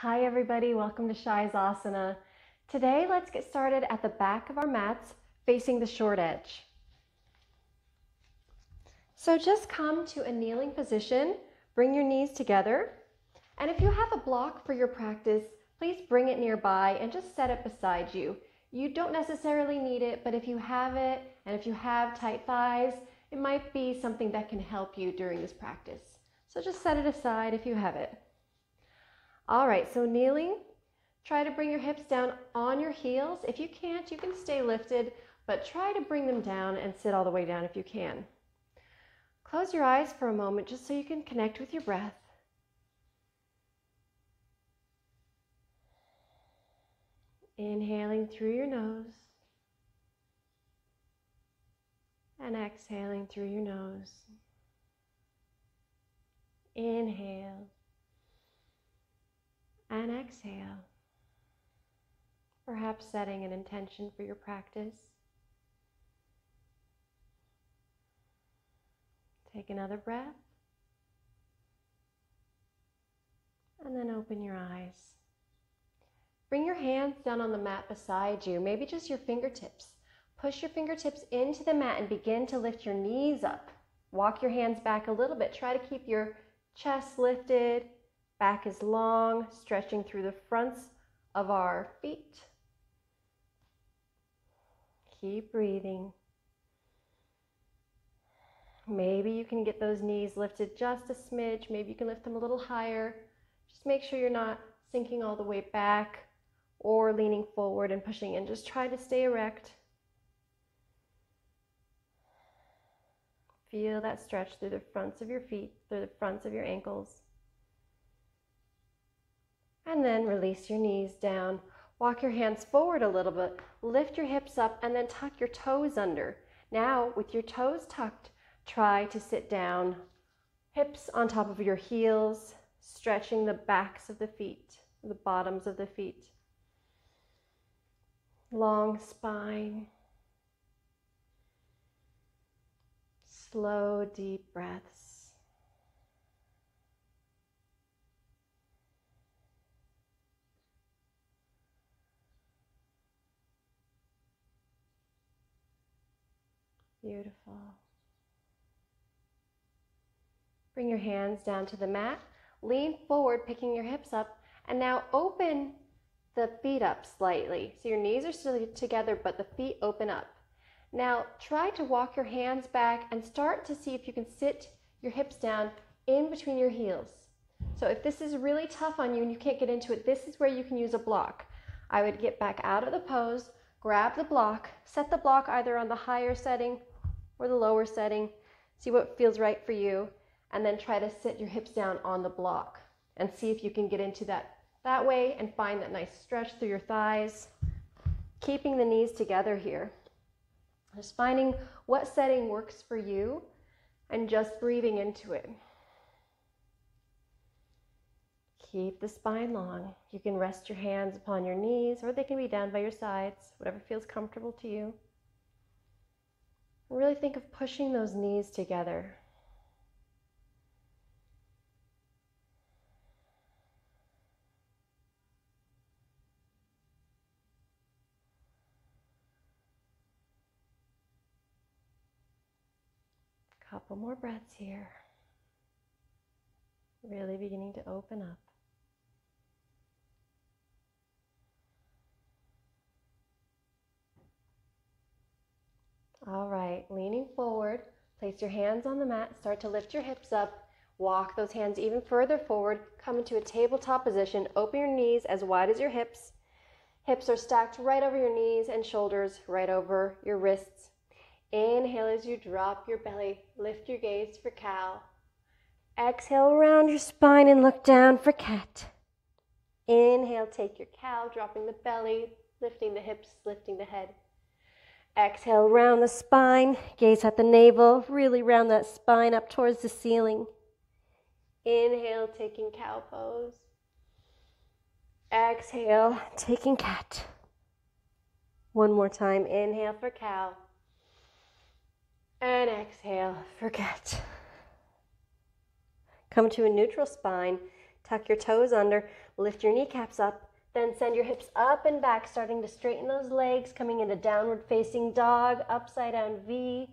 Hi everybody, welcome to Shai's Asana. Today let's get started at the back of our mats facing the short edge. So just come to a kneeling position, bring your knees together, and if you have a block for your practice, please bring it nearby and just set it beside you. You don't necessarily need it, but if you have it and if you have tight thighs, it might be something that can help you during this practice. So just set it aside if you have it. All right, so kneeling, try to bring your hips down on your heels. If you can't, you can stay lifted, but try to bring them down and sit all the way down if you can. Close your eyes for a moment just so you can connect with your breath. Inhaling through your nose and exhaling through your nose. Inhale and exhale. Perhaps setting an intention for your practice. Take another breath and then open your eyes. Bring your hands down on the mat beside you, maybe just your fingertips. Push your fingertips into the mat and begin to lift your knees up. Walk your hands back a little bit. Try to keep your chest lifted, back is long, stretching through the fronts of our feet. Keep breathing. Maybe you can get those knees lifted just a smidge. Maybe you can lift them a little higher. Just make sure you're not sinking all the way back or leaning forward and pushing in. Just try to stay erect. Feel that stretch through the fronts of your feet, through the fronts of your ankles. And then release your knees down. Walk your hands forward a little bit. Lift your hips up and then tuck your toes under. Now, with your toes tucked, try to sit down. Hips on top of your heels, stretching the backs of the feet, the bottoms of the feet. Long spine. Slow, deep breaths. Beautiful. Bring your hands down to the mat. Lean forward, picking your hips up, and now open the feet up slightly. So your knees are still together, but the feet open up. Now try to walk your hands back and start to see if you can sit your hips down in between your heels. So if this is really tough on you and you can't get into it, this is where you can use a block. I would get back out of the pose, grab the block, set the block either on the higher setting or the lower setting, see what feels right for you, and then try to sit your hips down on the block and see if you can get into that way and find that nice stretch through your thighs, keeping the knees together here. Just finding what setting works for you and just breathing into it. Keep the spine long. You can rest your hands upon your knees or they can be down by your sides, whatever feels comfortable to you. Really think of pushing those knees together. Couple more breaths here. Really beginning to open up. All right, leaning forward, place your hands on the mat, start to lift your hips up, walk those hands even further forward, come into a tabletop position, open your knees as wide as your hips. Hips are stacked right over your knees and shoulders, right over your wrists. Inhale as you drop your belly, lift your gaze for cow. Exhale, round your spine and look down for cat. Inhale, take your cow, dropping the belly, lifting the hips, lifting the head. Exhale, round the spine, gaze at the navel, really round that spine up towards the ceiling. Inhale, taking cow pose. Exhale, taking cat. One more time, inhale for cow. And exhale for cat. Come to a neutral spine, Tuck your toes under, lift your kneecaps up, then send your hips up and back, starting to straighten those legs, coming into downward facing dog, upside down V.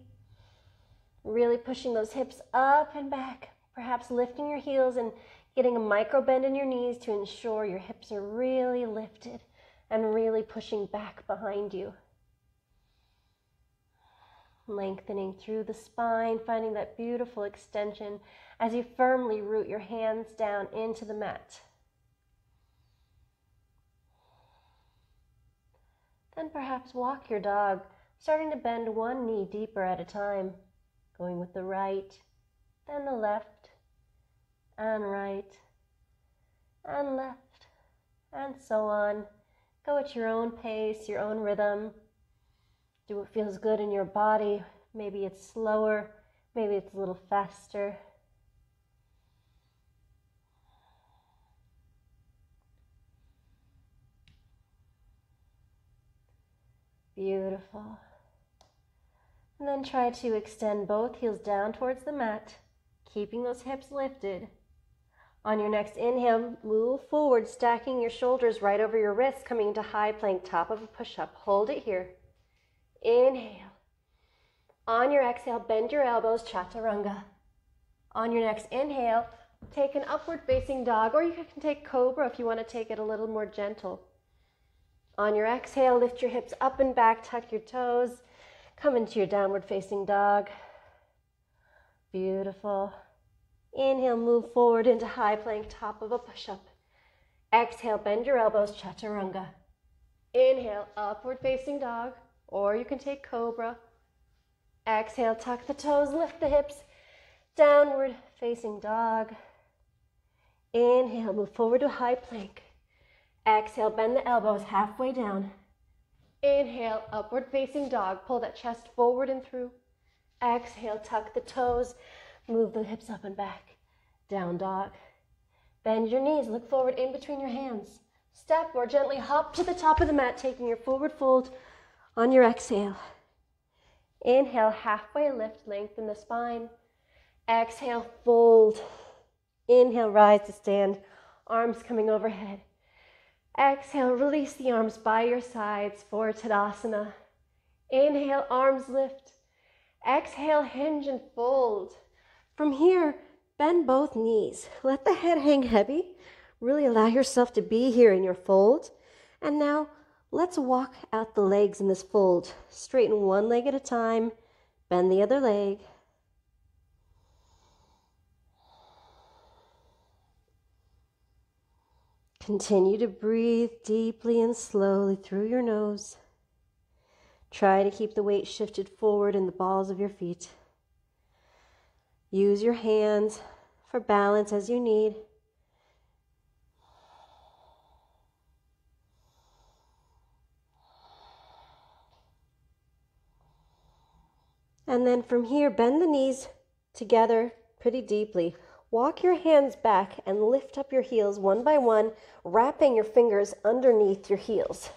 Really pushing those hips up and back, perhaps lifting your heels and getting a micro bend in your knees to ensure your hips are really lifted and really pushing back behind you. Lengthening through the spine, finding that beautiful extension as you firmly root your hands down into the mat. Then perhaps walk your dog, starting to bend one knee deeper at a time, going with the right, then the left, and right, and left, and so on. Go at your own pace, your own rhythm. Do what feels good in your body. Maybe it's slower, maybe it's a little faster. Beautiful. And then try to extend both heels down towards the mat, keeping those hips lifted. On your next inhale, move forward, stacking your shoulders right over your wrists, coming into high plank, top of a push-up. Hold it here. Inhale. On your exhale, bend your elbows, chaturanga. On your next inhale, take an upward facing dog, or you can take cobra if you want to take it a little more gentle. On your exhale, lift your hips up and back, tuck your toes, come into your downward facing dog. Beautiful. Inhale, move forward into high plank, top of a push-up. Exhale, bend your elbows, chaturanga. Inhale, upward facing dog, or you can take cobra. Exhale, tuck the toes, lift the hips, downward facing dog. Inhale, move forward to high plank. Exhale, bend the elbows halfway down. Inhale, upward facing dog. Pull that chest forward and through. Exhale, tuck the toes. Move the hips up and back. Down dog. Bend your knees. Look forward in between your hands. Step or gently hop to the top of the mat, taking your forward fold on your exhale. Inhale, halfway lift, lengthen the spine. Exhale, fold. Inhale, rise to stand. Arms coming overhead. Exhale, release the arms by your sides for Tadasana. Inhale, arms lift. Exhale, hinge and fold. From here, bend both knees. Let the head hang heavy. Really allow yourself to be here in your fold. And now, let's walk out the legs in this fold. Straighten one leg at a time. Bend the other leg. Continue to breathe deeply and slowly through your nose. Try to keep the weight shifted forward in the balls of your feet. Use your hands for balance as you need. And then from here, bend the knees together pretty deeply. Walk your hands back and lift up your heels one by one, wrapping your fingers underneath your heels.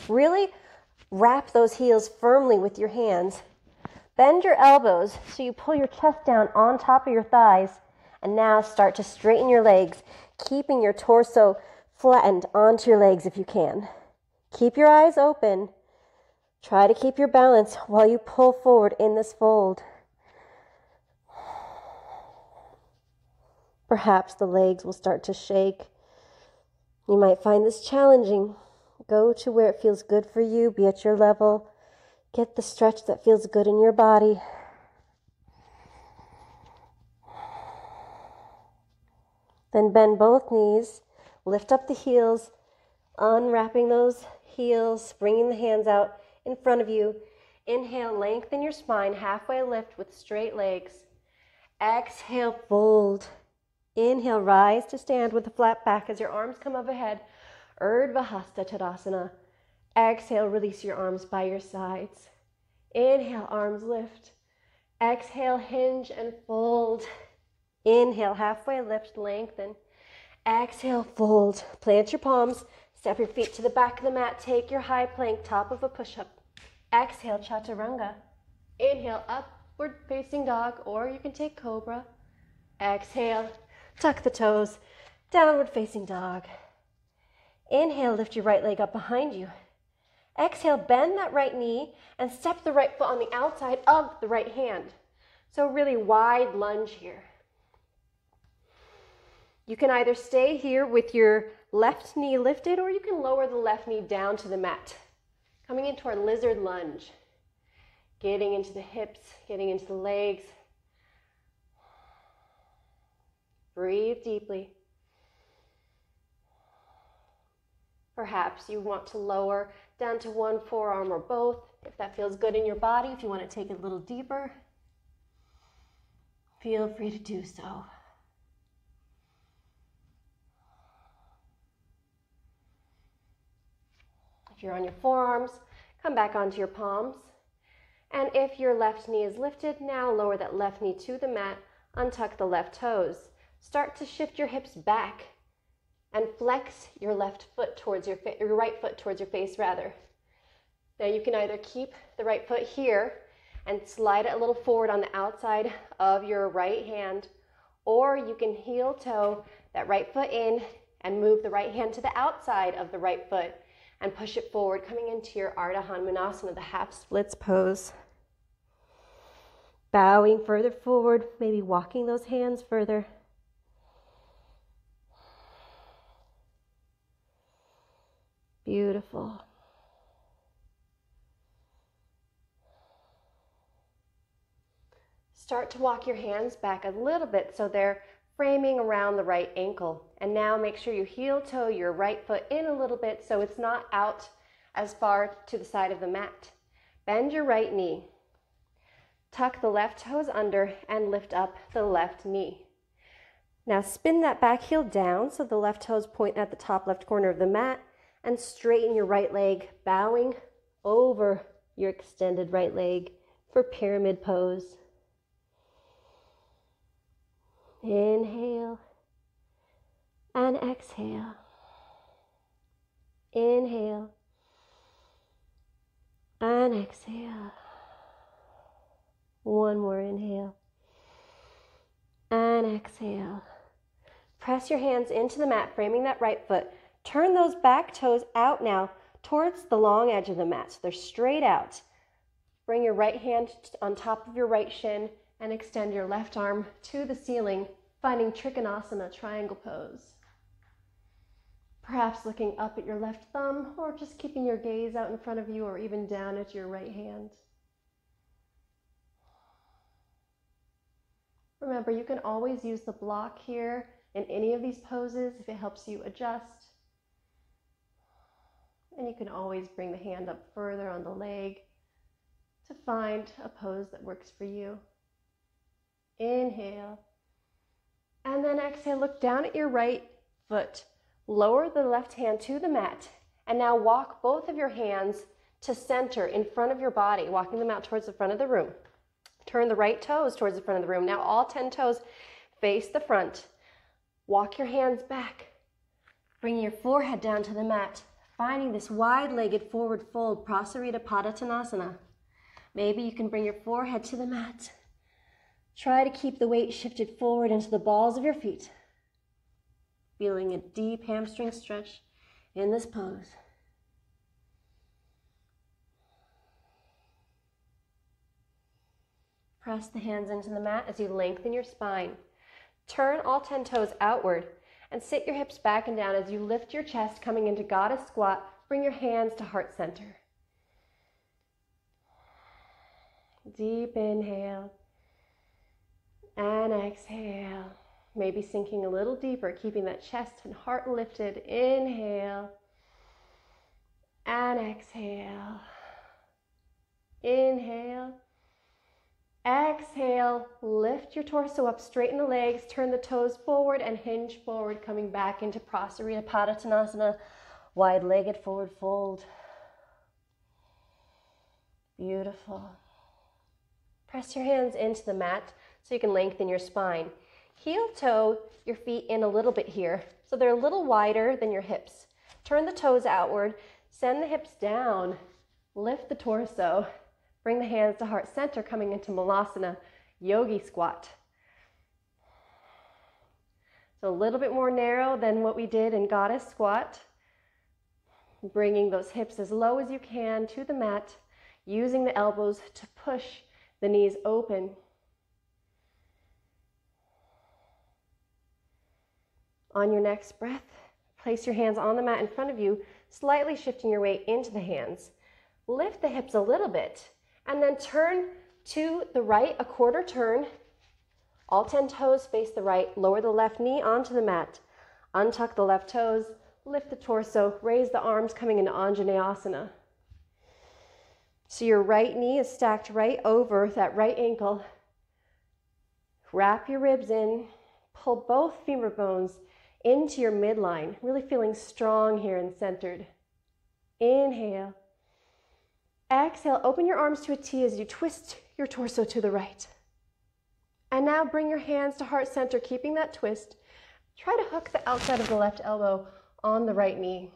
Really wrap those heels firmly with your hands. Bend your elbows so you pull your chest down on top of your thighs. And now start to straighten your legs, keeping your torso flattened onto your legs if you can. Keep your eyes open. Try to keep your balance while you pull forward in this fold. Perhaps the legs will start to shake. You might find this challenging. Go to where it feels good for you. Be at your level. Get the stretch that feels good in your body. Then bend both knees. Lift up the heels. Unwrapping those heels. Bringing the hands out in front of you. Inhale, lengthen your spine. Halfway lift with straight legs. Exhale, fold. Inhale, rise to stand with a flat back as your arms come overhead. Urdhva Hasta Tadasana. Exhale, release your arms by your sides. Inhale, arms lift. Exhale, hinge and fold. Inhale, halfway lift, lengthen. Exhale, fold. Plant your palms. Step your feet to the back of the mat. Take your high plank, top of a push-up. Exhale, chaturanga. Inhale, upward facing dog, or you can take cobra. Exhale. Tuck the toes, Downward facing dog. Inhale, lift your right leg up behind you. Exhale, bend that right knee and step the right foot on the outside of the right hand. So really wide lunge here. You can either stay here with your left knee lifted, or you can lower the left knee down to the mat. Coming into our lizard lunge. Getting into the hips, getting into the legs. Breathe deeply. Perhaps you want to lower down to one forearm or both, if that feels good in your body. If you want to take it a little deeper, feel free to do so. If you're on your forearms, come back onto your palms. And if your left knee is lifted, now lower that left knee to the mat, untuck the left toes. Start to shift your hips back and flex your left foot towards your right foot towards your face rather. Now you can either keep the right foot here and slide it a little forward on the outside of your right hand, or you can heel toe that right foot in and move the right hand to the outside of the right foot and push it forward, coming into your Ardha Hanumanasana, the half splits pose. Bowing further forward, maybe walking those hands further. Beautiful. Start to walk your hands back a little bit so they're framing around the right ankle. And now make sure you heel toe your right foot in a little bit so it's not out as far to the side of the mat. Bend your right knee. Tuck the left toes under and lift up the left knee. Now spin that back heel down so the left toes point at the top left corner of the mat, and straighten your right leg, bowing over your extended right leg for pyramid pose. Inhale and exhale. Inhale and exhale. One more inhale and exhale. Press your hands into the mat, framing that right foot. Turn those back toes out now towards the long edge of the mat, so they're straight out. Bring your right hand on top of your right shin and extend your left arm to the ceiling, finding Trikonasana, triangle pose. Perhaps looking up at your left thumb, or just keeping your gaze out in front of you, or even down at your right hand. Remember, you can always use the block here in any of these poses if it helps you adjust. And you can always bring the hand up further on the leg to find a pose that works for you. Inhale. And then exhale, look down at your right foot. Lower the left hand to the mat. And now walk both of your hands to center in front of your body, walking them out towards the front of the room. Turn the right toes towards the front of the room. Now all 10 toes face the front. Walk your hands back. Bring your forehead down to the mat, finding this wide-legged forward fold, Prasarita Padottanasana. Maybe you can bring your forehead to the mat. Try to keep the weight shifted forward into the balls of your feet. Feeling a deep hamstring stretch in this pose. Press the hands into the mat as you lengthen your spine. Turn all 10 toes outward and sit your hips back and down as you lift your chest, coming into Goddess Squat. Bring your hands to heart center. Deep inhale and exhale. Maybe sinking a little deeper, keeping that chest and heart lifted. Inhale and exhale. Inhale. Exhale, lift your torso up, straighten the legs, turn the toes forward and hinge forward, coming back into Prasarita Padottanasana, wide-legged forward fold. Beautiful. Press your hands into the mat so you can lengthen your spine. Heel toe your feet in a little bit here, so they're a little wider than your hips. Turn the toes outward, send the hips down, lift the torso. Bring the hands to heart center, coming into Malasana, Yogi Squat. So a little bit more narrow than what we did in goddess squat. Bringing those hips as low as you can to the mat, using the elbows to push the knees open. On your next breath, place your hands on the mat in front of you, slightly shifting your weight into the hands. Lift the hips a little bit, and then turn to the right, a quarter turn. All 10 toes face the right. Lower the left knee onto the mat. Untuck the left toes. Lift the torso. Raise the arms coming into Anjaneyasana. So your right knee is stacked right over that right ankle. Wrap your ribs in. Pull both femur bones into your midline. Really feeling strong here and centered. Inhale. Exhale. Open your arms to a T as you twist your torso to the right. And now bring your hands to heart center, keeping that twist. Try to hook the outside of the left elbow on the right knee.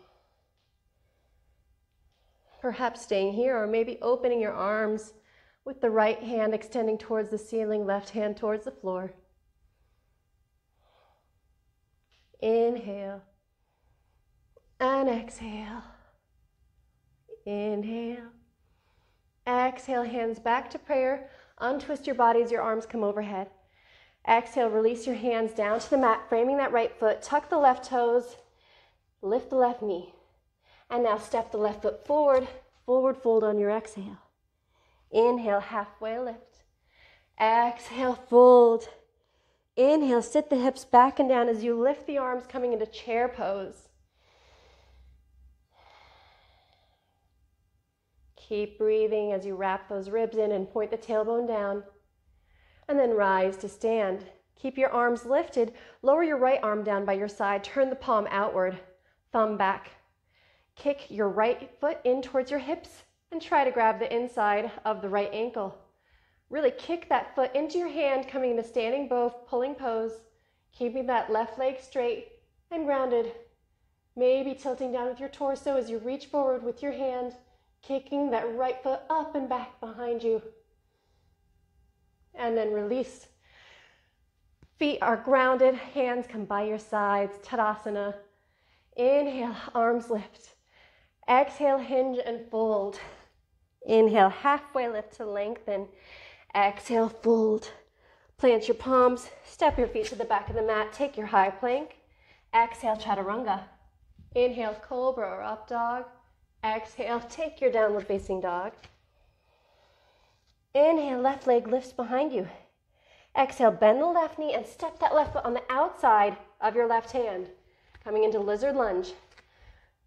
Perhaps staying here, or maybe opening your arms with the right hand extending towards the ceiling, left hand towards the floor. Inhale and exhale. Inhale. Exhale, hands back to prayer. Untwist your body as your arms come overhead. Exhale, release your hands down to the mat, framing that right foot. Tuck the left toes, lift the left knee. And now step the left foot forward, forward fold on your exhale. Inhale, halfway lift. Exhale, fold. Inhale, sit the hips back and down as you lift the arms, coming into chair pose. Keep breathing as you wrap those ribs in and point the tailbone down. And then rise to stand. Keep your arms lifted. Lower your right arm down by your side. Turn the palm outward, thumb back. Kick your right foot in towards your hips and try to grab the inside of the right ankle. Really kick that foot into your hand, coming into standing bow, pulling pose, keeping that left leg straight and grounded. Maybe tilting down with your torso as you reach forward with your hand, kicking that right foot up and back behind you. And then release. Feet are grounded, hands come by your sides, Tadasana. Inhale, arms lift. Exhale, hinge and fold. Inhale, halfway lift to lengthen. Exhale, fold. Plant your palms, step your feet to the back of the mat, take your high plank. Exhale, chaturanga. Inhale, cobra or up dog. Exhale, take your downward facing dog. Inhale, left leg lifts behind you. Exhale, bend the left knee and step that left foot on the outside of your left hand. Coming into lizard lunge.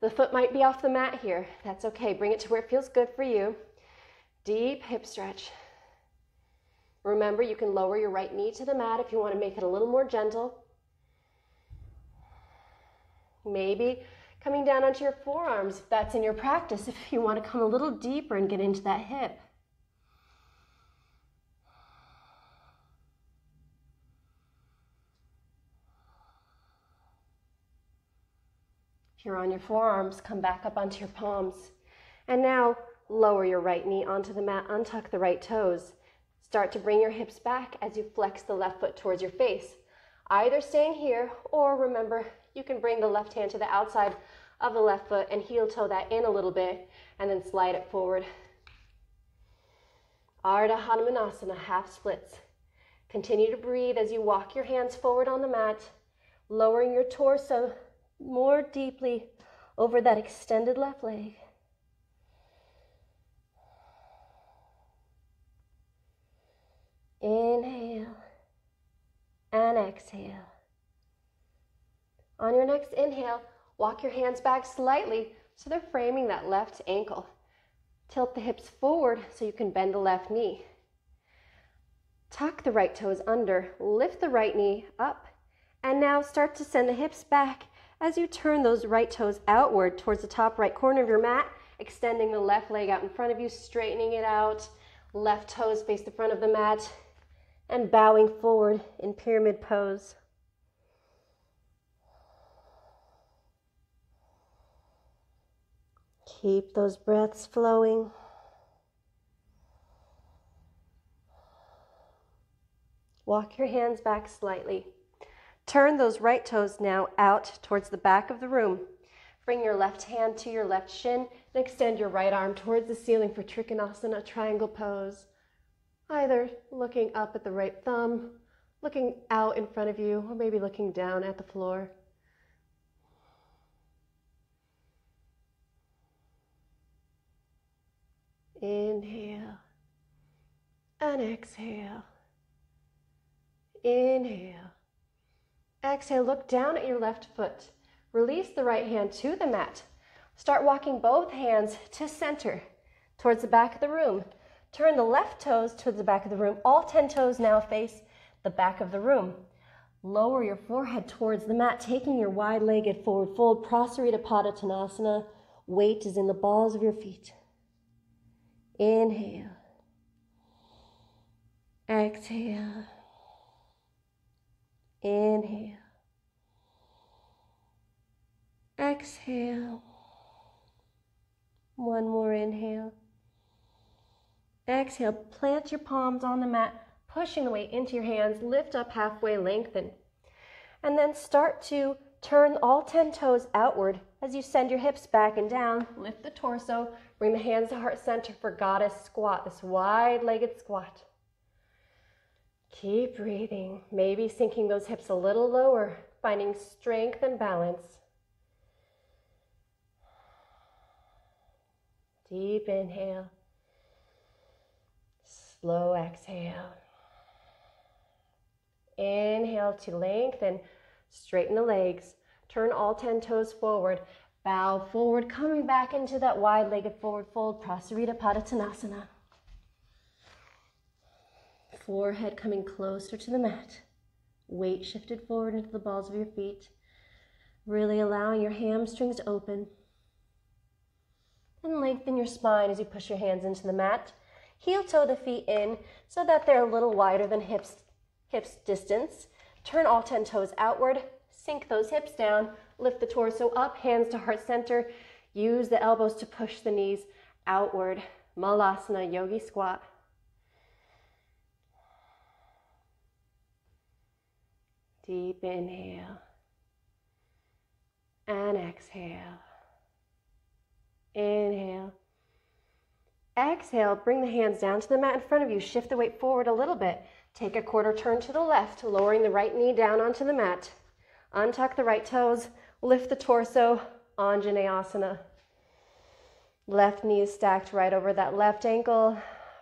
The foot might be off the mat here. That's okay. Bring it to where it feels good for you. Deep hip stretch. Remember, you can lower your right knee to the mat if you want to make it a little more gentle. Maybe coming down onto your forearms if that's in your practice, if you want to come a little deeper and get into that hip. If you're on your forearms, come back up onto your palms. And now lower your right knee onto the mat, untuck the right toes. Start to bring your hips back as you flex the left foot towards your face. Either staying here, or remember, you can bring the left hand to the outside of the left foot and heel toe that in a little bit, and then slide it forward. Ardha Hanumanasana, half splits. Continue to breathe as you walk your hands forward on the mat, lowering your torso more deeply over that extended left leg. Inhale and exhale. On your next inhale, walk your hands back slightly so they're framing that left ankle. Tilt the hips forward so you can bend the left knee. Tuck the right toes under, lift the right knee up, and now start to send the hips back as you turn those right toes outward towards the top right corner of your mat, extending the left leg out in front of you, straightening it out. Left toes face the front of the mat, and bowing forward in pyramid pose. Keep those breaths flowing. Walk your hands back slightly. Turn those right toes now out towards the back of the room. Bring your left hand to your left shin and extend your right arm towards the ceiling for Trikonasana, triangle pose. Either looking up at the right thumb, looking out in front of you, or maybe looking down at the floor. Inhale and exhale. Inhale. Exhale, look down at your left foot. Release the right hand to the mat. Start walking both hands to center, towards the back of the room. Turn the left toes towards the back of the room. All 10 toes now face the back of the room. Lower your forehead towards the mat, taking your wide-legged forward fold, Prasarita Padottanasana. Weight is in the balls of your feet. Inhale. Exhale. Inhale. Exhale. One more inhale. Exhale, plant your palms on the mat, pushing the weight into your hands, lift up halfway, lengthen. And then start to turn all 10 toes outward as you send your hips back and down, lift the torso, bring the hands to heart center for goddess squat, this wide-legged squat. Keep breathing, maybe sinking those hips a little lower, finding strength and balance. Deep inhale. Slow exhale. Inhale to lengthen, straighten the legs. Turn all 10 toes forward. Bow forward, coming back into that wide-legged forward fold, Prasarita Padottanasana. Forehead coming closer to the mat. Weight shifted forward into the balls of your feet. Really allowing your hamstrings to open. And lengthen your spine as you push your hands into the mat. Heel toe the feet in so that they're a little wider than hips distance. Turn all 10 toes outward. Sink those hips down. Lift the torso up, hands to heart center. Use the elbows to push the knees outward. Malasana, yogi squat. Deep inhale and exhale. Inhale. Exhale, bring the hands down to the mat in front of you. Shift the weight forward a little bit. Take a quarter turn to the left, lowering the right knee down onto the mat. Untuck the right toes, lift the torso, Anjaneyasana. Left knee is stacked right over that left ankle.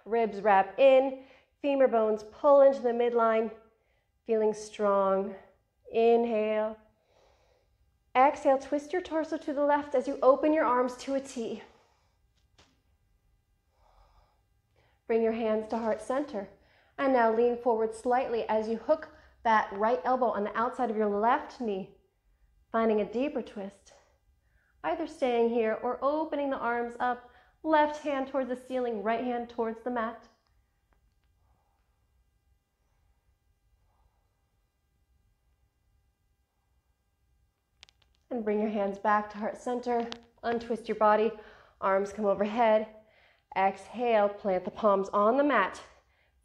Ribs wrap in, femur bones pull into the midline. Feeling strong. Inhale. Exhale, twist your torso to the left as you open your arms to a T. Bring your hands to heart center. And now lean forward slightly as you hook that right elbow on the outside of your left knee, finding a deeper twist. Either staying here or opening the arms up, left hand towards the ceiling, right hand towards the mat. And bring your hands back to heart center. Untwist your body. Arms come overhead. Exhale, plant the palms on the mat,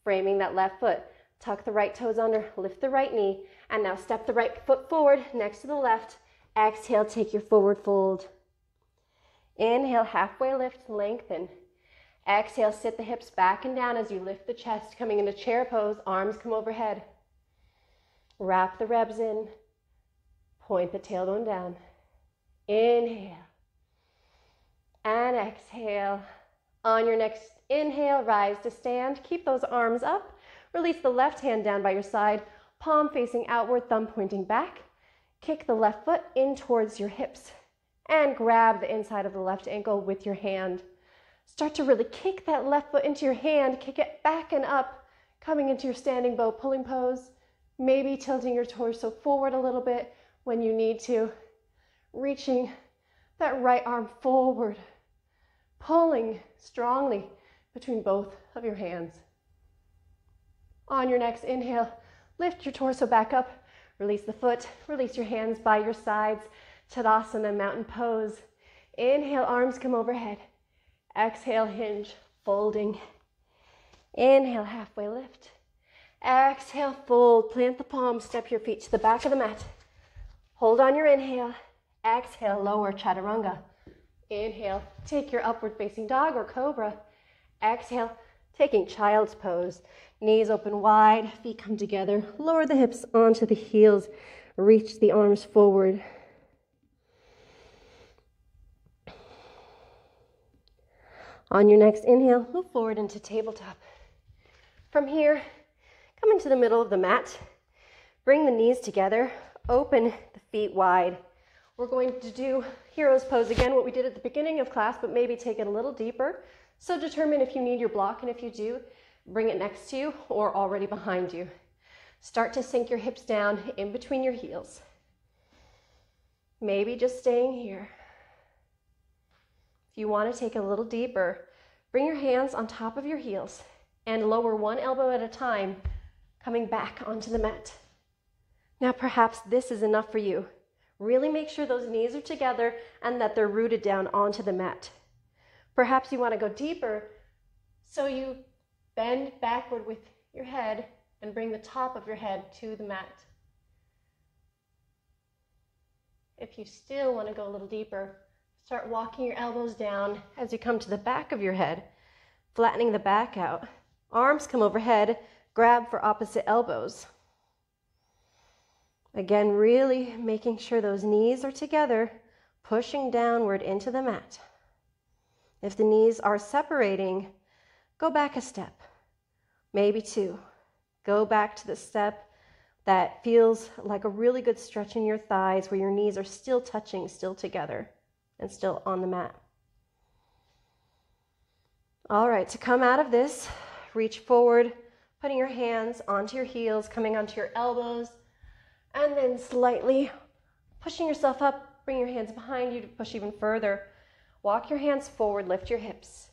framing that left foot. Tuck the right toes under, lift the right knee, and now step the right foot forward next to the left. Exhale, take your forward fold. Inhale, halfway lift, lengthen. Exhale, sit the hips back and down as you lift the chest, coming into chair pose. Arms come overhead. Wrap the ribs in. Point the tailbone down. Inhale. And exhale. On your next inhale, rise to stand. Keep those arms up. Release the left hand down by your side. Palm facing outward, thumb pointing back. Kick the left foot in towards your hips. And grab the inside of the left ankle with your hand. Start to really kick that left foot into your hand. Kick it back and up. Coming into your standing bow pulling pose. Maybe tilting your torso forward a little bit when you need to. Reaching that right arm forward. Pulling strongly between both of your hands. On your next inhale, lift your torso back up. Release the foot. Release your hands by your sides. Tadasana, mountain pose. Inhale, arms come overhead. Exhale, hinge, folding. Inhale, halfway lift. Exhale, fold, plant the palms, step your feet to the back of the mat. Hold on your inhale. Exhale, lower chaturanga. Inhale, take your upward facing dog or cobra. Exhale, taking child's pose. Knees open wide, feet come together. Lower the hips onto the heels. Reach the arms forward. On your next inhale, move forward into tabletop. From here, come into the middle of the mat. Bring the knees together. Open the feet wide. We're going to do hero's pose again, what we did at the beginning of class, but maybe take it a little deeper. So determine if you need your block, and if you do, bring it next to you or already behind you. Start to sink your hips down in between your heels. Maybe just staying here. If you want to take it a little deeper, bring your hands on top of your heels and lower one elbow at a time, coming back onto the mat. Now perhaps this is enough for you. Really make sure those knees are together and that they're rooted down onto the mat. Perhaps you want to go deeper, so you bend backward with your head and bring the top of your head to the mat. If you still want to go a little deeper, start walking your elbows down as you come to the back of your head, flattening the back out. Arms come overhead, grab for opposite elbows. Again, really making sure those knees are together, pushing downward into the mat. If the knees are separating, go back a step, maybe two. Go back to the step that feels like a really good stretch in your thighs, where your knees are still touching, still together, and still on the mat. All right, to come out of this, reach forward, putting your hands onto your heels, coming onto your elbows, and then slightly pushing yourself up, bring your hands behind you to push even further. Walk your hands forward, lift your hips.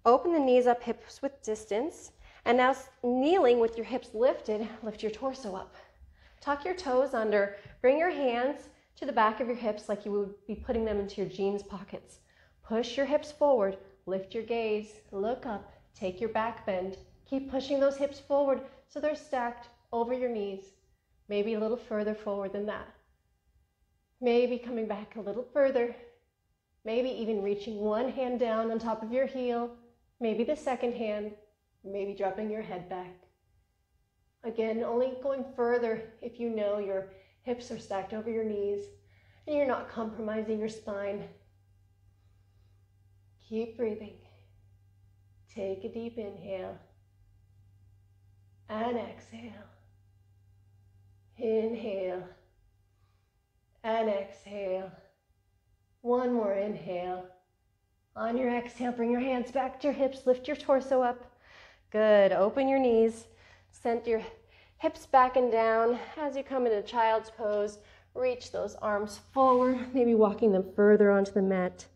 Open the knees up, hips width distance. And now kneeling with your hips lifted, lift your torso up. Tuck your toes under, bring your hands to the back of your hips like you would be putting them into your jeans pockets. Push your hips forward, lift your gaze, look up, take your back bend. Keep pushing those hips forward so they're stacked over your knees. Maybe a little further forward than that. Maybe coming back a little further. Maybe even reaching one hand down on top of your heel. Maybe the second hand. Maybe dropping your head back. Again, only going further if you know your hips are stacked over your knees and you're not compromising your spine. Keep breathing. Take a deep inhale and exhale. Inhale and exhale. One more inhale. On your exhale, bring your hands back to your hips, lift your torso up. Good, open your knees, send your hips back and down. As you come into child's pose, reach those arms forward, maybe walking them further onto the mat.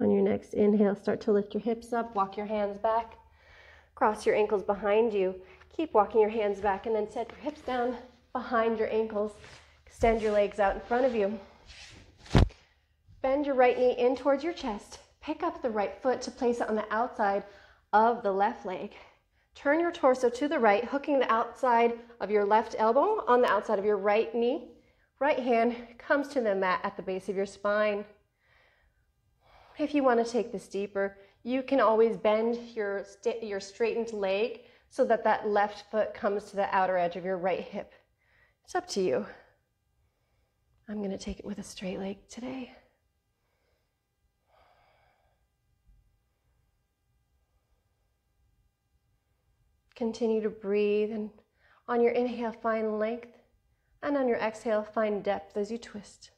On your next inhale, start to lift your hips up, walk your hands back, cross your ankles behind you. Keep walking your hands back and then set your hips down behind your ankles. Extend your legs out in front of you. Bend your right knee in towards your chest. Pick up the right foot to place it on the outside of the left leg. Turn your torso to the right, hooking the outside of your left elbow on the outside of your right knee. Right hand comes to the mat at the base of your spine. If you want to take this deeper, you can always bend your straightened leg so that that left foot comes to the outer edge of your right hip. It's up to you. I'm going to take it with a straight leg today. Continue to breathe, and on your inhale, find length, and on your exhale, find depth as you twist.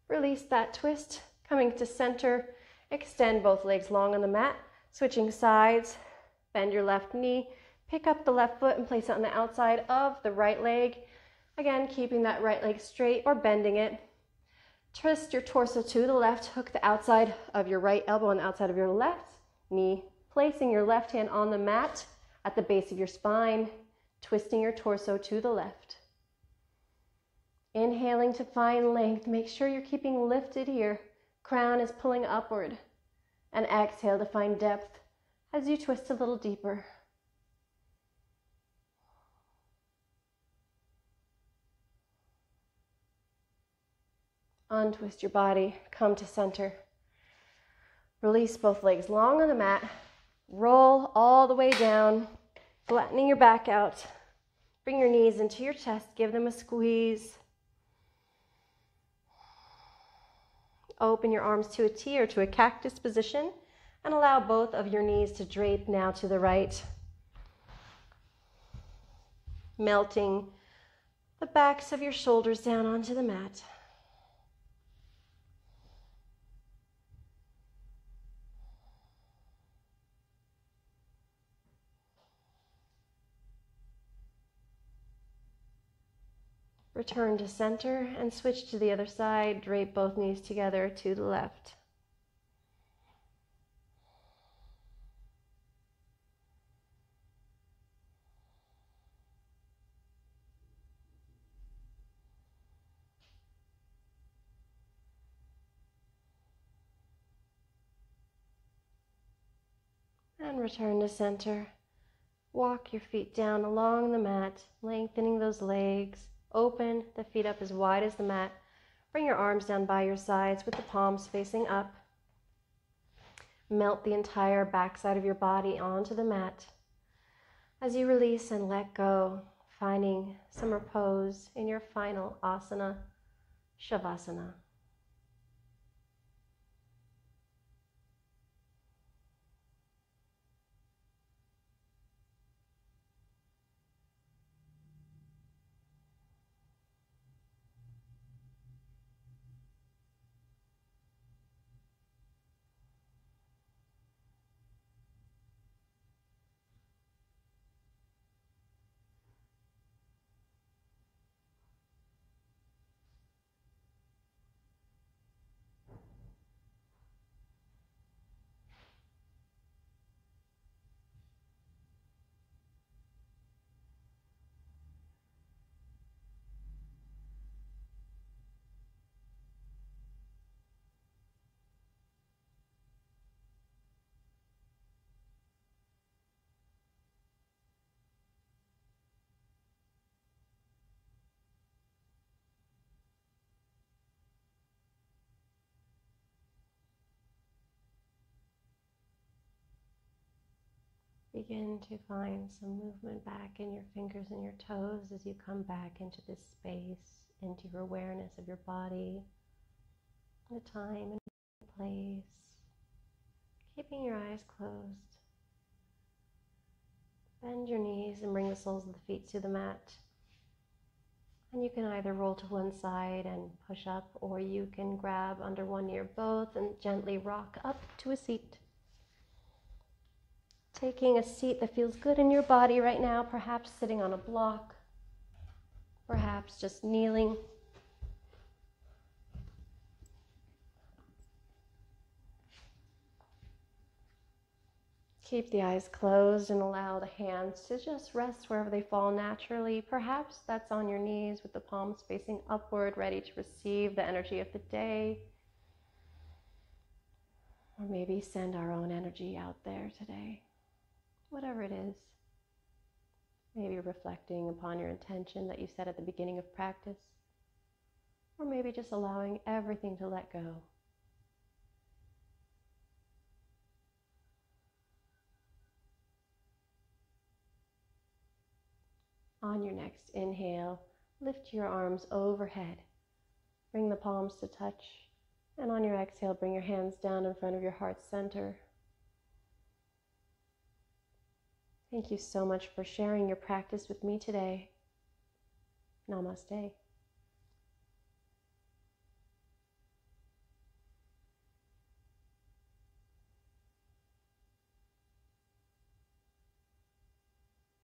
Release that twist, coming to center. Extend both legs long on the mat, switching sides. Bend your left knee, pick up the left foot and place it on the outside of the right leg. Again, keeping that right leg straight or bending it. Twist your torso to the left, hook the outside of your right elbow on the outside of your left knee, placing your left hand on the mat at the base of your spine. twisting your torso to the left. Inhaling to find length. Make sure you're keeping lifted here. Crown is pulling upward. And exhale to find depth as you twist a little deeper. Untwist your body, come to center. Release both legs long on the mat. Roll all the way down, flattening your back out. Bring your knees into your chest, give them a squeeze. Open your arms to a T or to a cactus position and allow both of your knees to drape now to the right. Melting the backs of your shoulders down onto the mat. Return to center and switch to the other side. Drape both knees together to the left. And return to center. Walk your feet down along the mat, lengthening those legs. Open the feet up as wide as the mat. Bring your arms down by your sides with the palms facing up. Melt the entire backside of your body onto the mat. As you release and let go, finding some repose in your final asana, Shavasana. Begin to find some movement back in your fingers and your toes as you come back into this space, into your awareness of your body, the time and place, keeping your eyes closed. Bend your knees and bring the soles of the feet to the mat. And you can either roll to one side and push up, or you can grab under one knee or both and gently rock up to a seat. Taking a seat that feels good in your body right now, perhaps sitting on a block, perhaps just kneeling. Keep the eyes closed and allow the hands to just rest wherever they fall naturally. Perhaps that's on your knees with the palms facing upward, ready to receive the energy of the day. Or maybe send our own energy out there today. Whatever it is, maybe reflecting upon your intention that you set at the beginning of practice, or maybe just allowing everything to let go. On your next inhale, lift your arms overhead, bring the palms to touch, and on your exhale, bring your hands down in front of your heart center. Thank you so much for sharing your practice with me today. Namaste.